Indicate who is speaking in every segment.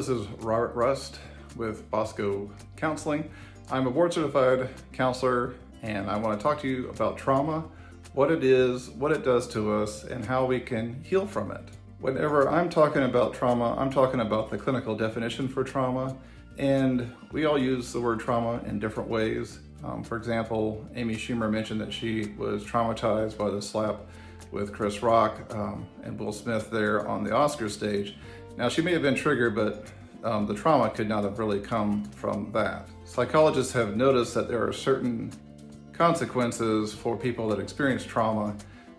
Speaker 1: this is Robert Rust with Bosco Counseling. I'm a board certified counselor and I want to talk to you about trauma, what it is, what it does to us, and how we can heal from it. Whenever I'm talking about trauma, I'm talking about the clinical definition for trauma, and we all use the word trauma in different ways. For example, Amy Schumer mentioned that she was traumatized by the slap with Chris Rock and Will Smith there on the Oscar stage. Now, she may have been triggered, but the trauma could not have really come from that. Psychologists have noticed that there are certain consequences for people that experience trauma,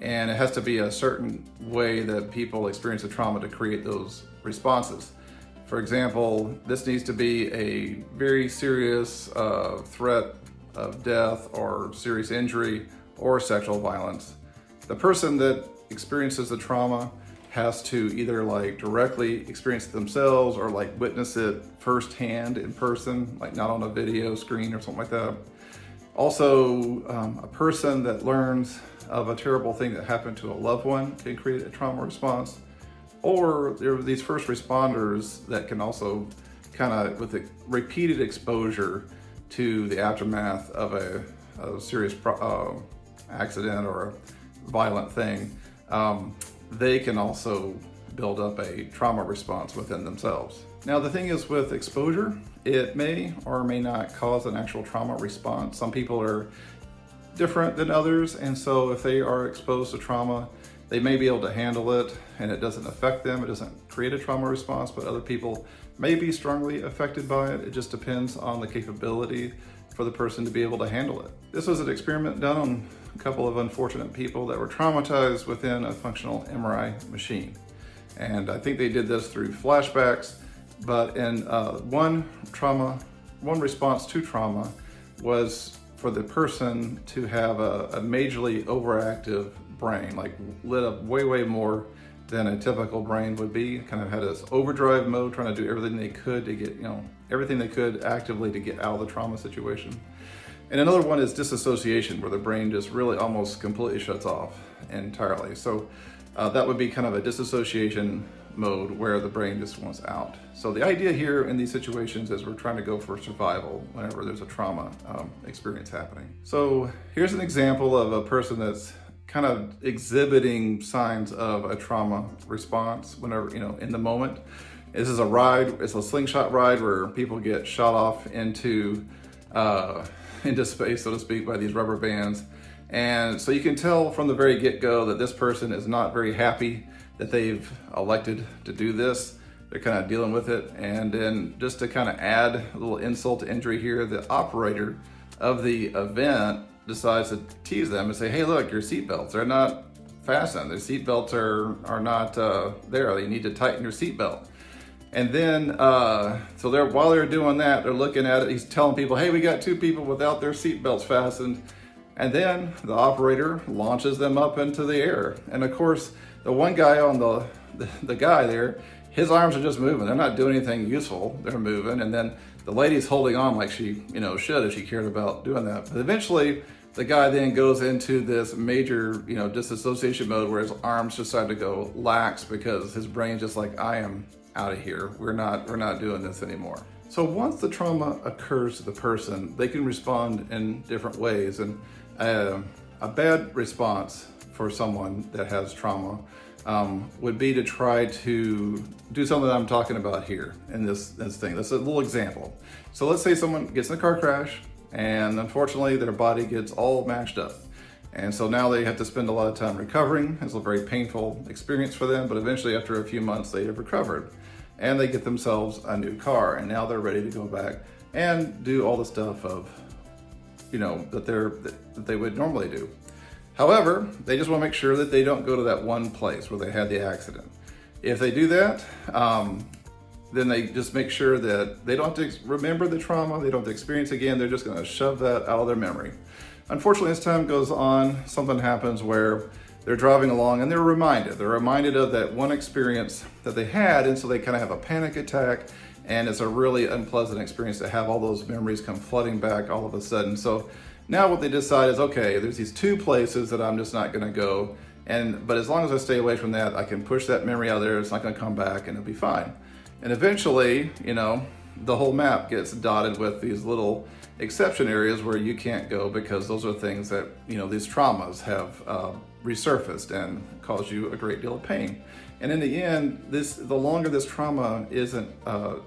Speaker 1: and it has to be a certain way that people experience the trauma to create those responses. For example, this needs to be a very serious threat of death or serious injury or sexual violence. The person that experiences the trauma has to either directly experience it themselves or witness it firsthand in person, not on a video screen or something like that. Also, a person that learns of a terrible thing that happened to a loved one can create a trauma response. Or there are these first responders that can also with a repeated exposure to the aftermath of a serious accident or a violent thing, they can also build up a trauma response within themselves. Now, the thing is with exposure, it may or may not cause an actual trauma response. Some people are different than others, and so if they are exposed to trauma, they may be able to handle it and it doesn't affect them. It doesn't create a trauma response, but other people may be strongly affected by it. It just depends on the capability for the person to be able to handle it. This was an experiment done on a couple of unfortunate people that were traumatized within a functional MRI machine. And I think they did this through flashbacks, but in one response to trauma was for the person to have a majorly overactive brain, lit up way more than a typical brain would be. Had this overdrive mode, trying to do everything they could to get, everything they could actively to get out of the trauma situation. And another one is disassociation, where the brain just really almost completely shuts off entirely. So that would be a disassociation mode where the brain just wants out. So the idea here in these situations is we're trying to go for survival whenever there's a trauma experience happening. So here's an example of a person that's exhibiting signs of a trauma response whenever, in the moment. This is a ride, it's a slingshot ride where people get shot off into space, so to speak, by these rubber bands. And so you can tell from the very get-go that this person is not very happy that they've elected to do this. They're dealing with it. And then just to add a little insult to injury here, the operator of the event decides to tease them and say, hey, look, your seatbelts are not fastened. The seatbelts are not there. You need to tighten your seatbelt. And then, so while they're doing that, they're looking at it. He's telling people, hey, we got two people without their seatbelts fastened. And then the operator launches them up into the air. And of course, the one guy on the guy there, his arms are just moving. They're not doing anything useful. They're moving. And then the lady's holding on like she, should if she cared about doing that. But eventually, the guy then goes into this major, disassociation mode where his arms just start to go lax because his brain's just I am out of here. We're not doing this anymore. So once the trauma occurs to the person, they can respond in different ways. And a bad response for someone that has trauma would be to try to do something that I'm talking about here in this thing. That's a little example. So let's say someone gets in a car crash and unfortunately their body gets all mashed up. And so now they have to spend a lot of time recovering. It's a very painful experience for them, but eventually after a few months they have recovered and they get themselves a new car, and now they're ready to go back and do all the stuff of, that they would normally do. However, they just want to make sure that they don't go to that one place where they had the accident. If they do that, then they just make sure that they don't have to remember the trauma, they don't have to experience it again, they're just going to shove that out of their memory. Unfortunately, as time goes on, something happens where they're driving along and they're reminded of that one experience that they had, and so they have a panic attack, and it's a really unpleasant experience to have all those memories come flooding back all of a sudden. So now what they decide is, okay, there's these two places that I'm just not going to go, but as long as I stay away from that, I can push that memory out of there, it's not going to come back and it'll be fine. And eventually, the whole map gets dotted with these little exception areas where you can't go because those are things that, these traumas have resurfaced and cause you a great deal of pain. And in the end, the longer this trauma isn't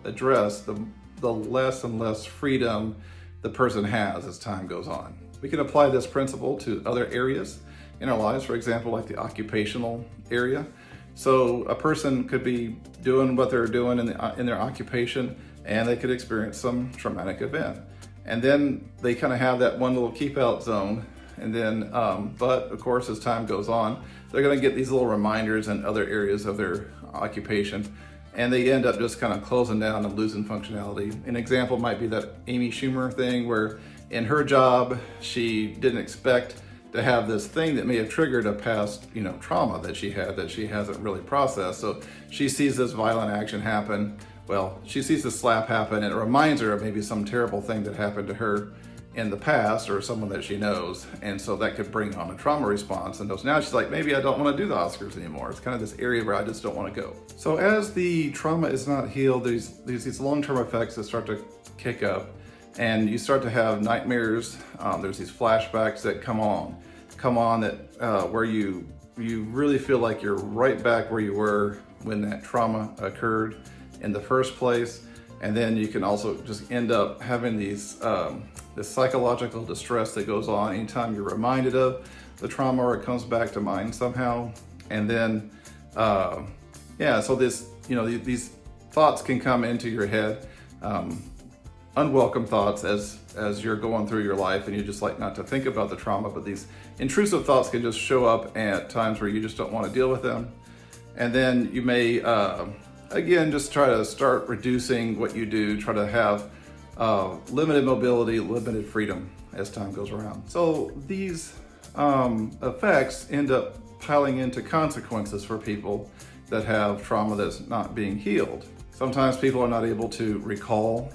Speaker 1: addressed, the less and less freedom the person has as time goes on. We can apply this principle to other areas in our lives, for example, like the occupational area. So a person could be doing what they're doing in their occupation, and they could experience some traumatic event. And then they kind of have that one little keep out zone. And then, but of course, as time goes on, they're going to get these little reminders in other areas of their occupation, and they end up just kind of closing down and losing functionality. An example might be that Amy Schumer thing, where in her job, she didn't expect to have this thing that may have triggered a past, trauma that she had that she hasn't really processed. So she sees this violent action happen. Well, she sees the slap happen, and it reminds her of maybe some terrible thing that happened to her in the past or someone that she knows. And so that could bring on a trauma response. And now she's like, maybe I don't want to do the Oscars anymore. It's kind of this area where I just don't want to go. So as the trauma is not healed, there's these long-term effects that start to kick up, and you start to have nightmares. There's these flashbacks that come on that where you really feel like you're right back where you were when that trauma occurred in the first place. And then you can also just end up having these this psychological distress that goes on anytime you're reminded of the trauma or it comes back to mind somehow. And then so these thoughts can come into your head, unwelcome thoughts as you're going through your life, and you just like not to think about the trauma, but these intrusive thoughts can just show up at times where you just don't want to deal with them. And then you may again, just try to start reducing what you do, try to have limited mobility, limited freedom as time goes around. So these effects end up piling into consequences for people that have trauma that's not being healed. Sometimes people are not able to recall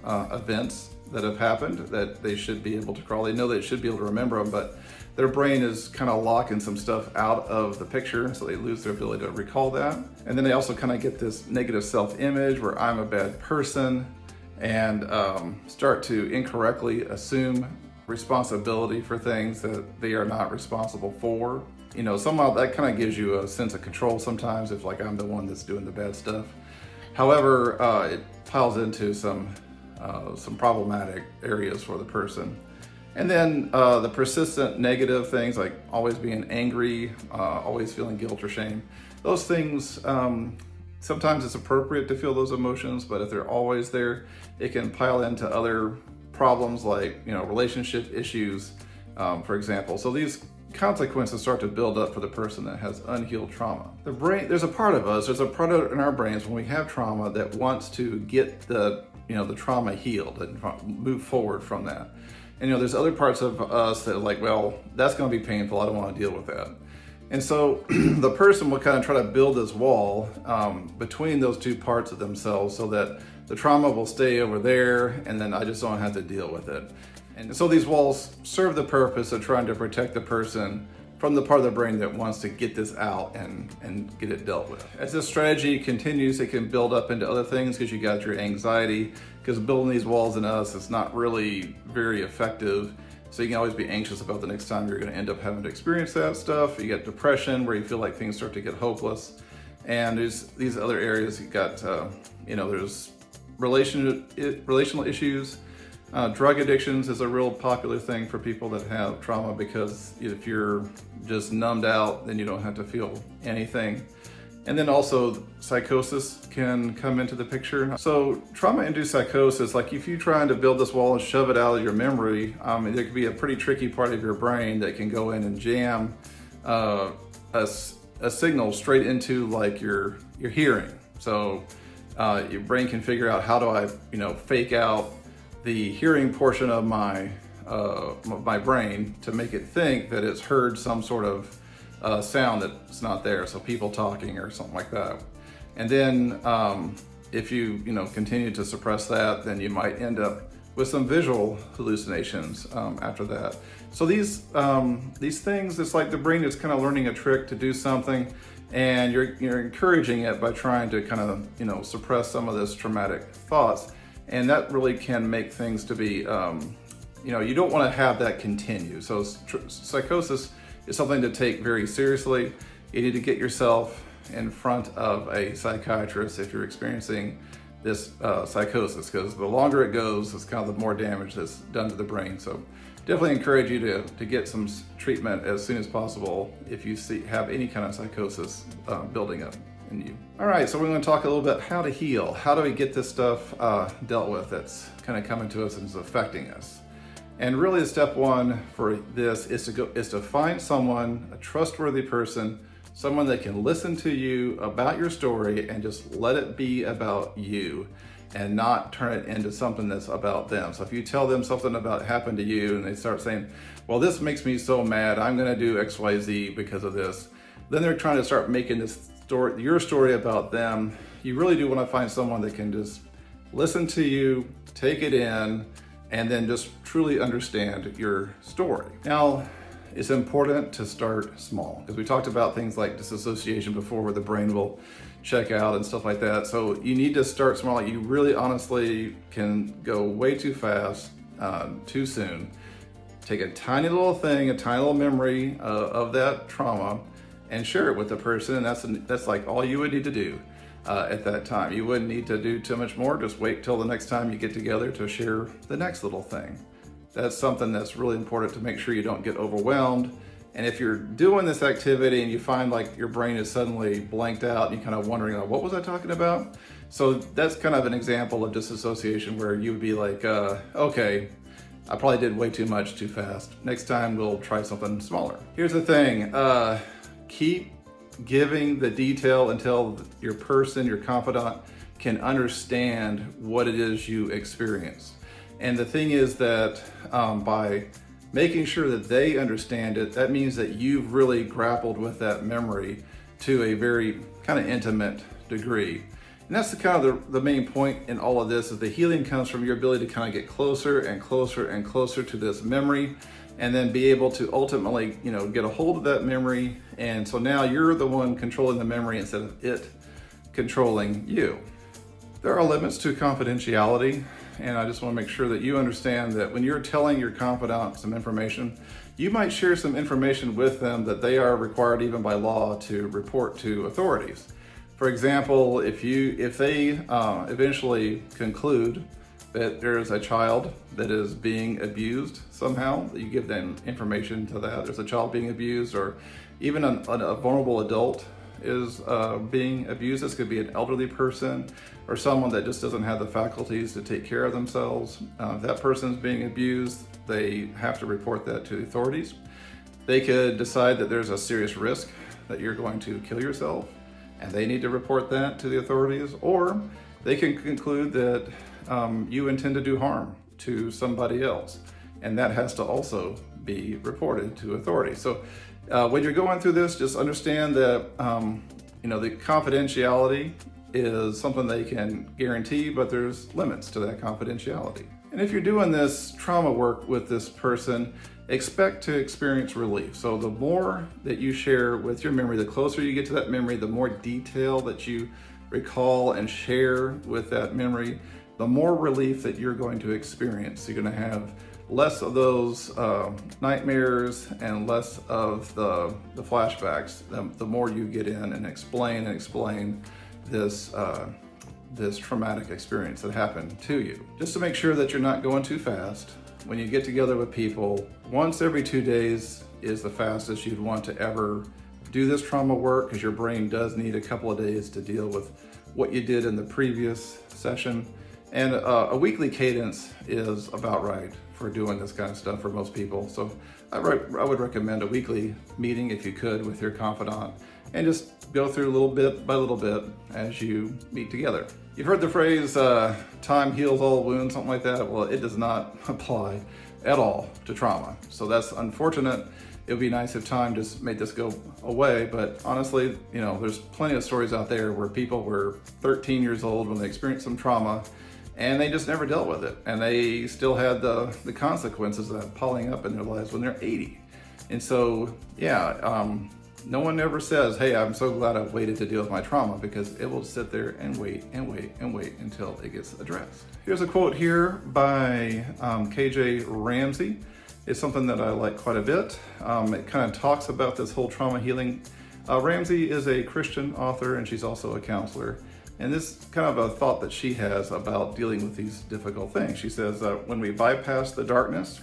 Speaker 1: events that have happened that they should be able to recall. They know they should be able to remember them, but their brain is kind of locking some stuff out of the picture, so they lose their ability to recall that. And then they also kind of get this negative self-image where I'm a bad person, and start to incorrectly assume responsibility for things that they are not responsible for. Somehow that kind of gives you a sense of control sometimes, if like I'm the one that's doing the bad stuff. However, it piles into some problematic areas for the person. And then the persistent negative things like always being angry, always feeling guilt or shame. Those things, sometimes it's appropriate to feel those emotions, but if they're always there, it can pile into other problems like, relationship issues, for example. So these consequences start to build up for the person that has unhealed trauma. The brain, there's a part of in our brains when we have trauma that wants to get the trauma healed and move forward from that. And there's other parts of us that are like, well, that's going to be painful. I don't want to deal with that. And so the person will kind of try to build this wall between those two parts of themselves so that the trauma will stay over there, and then I just don't have to deal with it. And so these walls serve the purpose of trying to protect the person from the part of the brain that wants to get this out and get it dealt with. As this strategy continues, it can build up into other things because you got your anxiety, because building these walls in us is not really very effective. So you can always be anxious about the next time you're going to end up having to experience that stuff. You get depression where you feel like things start to get hopeless. And there's these other areas. You got, there's relational issues. Drug addictions is a real popular thing for people that have trauma, because if you're just numbed out, then you don't have to feel anything. And then also psychosis can come into the picture. So trauma-induced psychosis, like if you're trying to build this wall and shove it out of your memory, there could be a pretty tricky part of your brain that can go in and jam a signal straight into like your hearing. So your brain can figure out, how do I fake out the hearing portion of my brain to make it think that it's heard some sort of sound that's not there, so people talking or something like that. And then if you continue to suppress that, then you might end up with some visual hallucinations after that. So these things, it's like the brain is kind of learning a trick to do something, and you're encouraging it by trying to kind of, suppress some of this traumatic thoughts. And that really can make things to be, you don't want to have that continue. So psychosis is something to take very seriously. You need to get yourself in front of a psychiatrist if you're experiencing this psychosis, because the longer it goes, it's kind of the more damage that's done to the brain. So definitely encourage you to get some treatment as soon as possible if you have any kind of psychosis building up in you. All right, so we're going to talk a little bit how to heal. How do we get this stuff dealt with that's kind of coming to us and is affecting us? And really, the step one for this is to find someone, a trustworthy person, someone that can listen to you about your story and just let it be about you and not turn it into something that's about them. So if you tell them something about happened to you and they start saying, well, this makes me so mad, I'm gonna do XYZ because of this, then they're trying to start making your story about them. You really do wanna find someone that can just listen to you, take it in, and then just truly understand your story. Now, it's important to start small, because we talked about things like disassociation before, where the brain will check out and stuff like that. So you need to start small. You really honestly can go way too fast, too soon. Take a tiny little thing, a tiny little memory of that trauma and share it with the person. And that's like all you would need to do at that time. You wouldn't need to do too much more. Just wait till the next time you get together to share the next little thing. That's something that's really important to make sure you don't get overwhelmed. And if you're doing this activity and you find like your brain is suddenly blanked out and you're kind of wondering, what was I talking about? So that's kind of an example of disassociation, where you would be like, okay, I probably did way too much too fast. Next time we'll try something smaller. Here's the thing, keep giving the detail until your person, your confidant, can understand what it is you experience. And the thing is that by making sure that they understand it, that means that you've really grappled with that memory to a very kind of intimate degree. And that's the kind of the main point in all of this, is the healing comes from your ability to kind of get closer and closer and closer to this memory, and then be able to ultimately, get a hold of that memory. And so now you're the one controlling the memory instead of it controlling you. There are limits to confidentiality, and I just want to make sure that you understand that when you're telling your confidant some information, you might share some information with them that they are required even by law to report to authorities. For example, if they eventually conclude that there's a child that is being abused somehow, you give them information to that. There's a child being abused, or even a vulnerable adult is being abused. This could be an elderly person or someone that just doesn't have the faculties to take care of themselves. If that person's being abused, they have to report that to the authorities. They could decide that there's a serious risk that you're going to kill yourself, and they need to report that to the authorities. Or they can conclude that you intend to do harm to somebody else, and that has to also be reported to authorities. So when you're going through this, just understand that the confidentiality is something they can guarantee, but there's limits to that confidentiality. And if you're doing this trauma work with this person, expect to experience relief. So the more that you share with your memory, the closer you get to that memory, the more detail that you recall and share with that memory, the more relief that you're going to experience. You're going to have less of those nightmares and less of the flashbacks, the more you get in and explain this traumatic experience that happened to you. Just to make sure that you're not going too fast, when you get together with people, once every 2 days is the fastest you'd want to ever do this trauma work, because your brain does need a couple of days to deal with what you did in the previous session. And a weekly cadence is about right for doing this kind of stuff for most people. So I would recommend a weekly meeting, if you could, with your confidant, and just go through little bit by little bit as you meet together. You've heard the phrase, time heals all wounds, something like that. Well, it does not apply at all to trauma. So that's unfortunate. It would be nice if time just made this go away, but honestly, there's plenty of stories out there where people were 13 years old when they experienced some trauma, and they just never dealt with it, and they still had the consequences of that piling up in their lives when they're 80. And so, No one ever says, hey, I'm so glad I've waited to deal with my trauma, because it will sit there and wait and wait and wait until it gets addressed. Here's a quote here by KJ Ramsey. It's something that I like quite a bit. It kind of talks about this whole trauma healing. Ramsey is a Christian author, and she's also a counselor. And this is kind of a thought that she has about dealing with these difficult things. She says, when we bypass the darkness,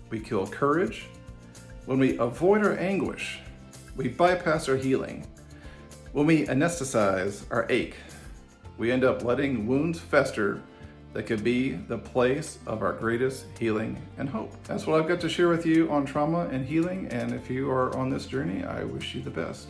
Speaker 1: we kill courage. When we avoid our anguish, we bypass our healing. When we anesthetize our ache, we end up letting wounds fester that could be the place of our greatest healing and hope. That's what I've got to share with you on trauma and healing. And if you are on this journey, I wish you the best.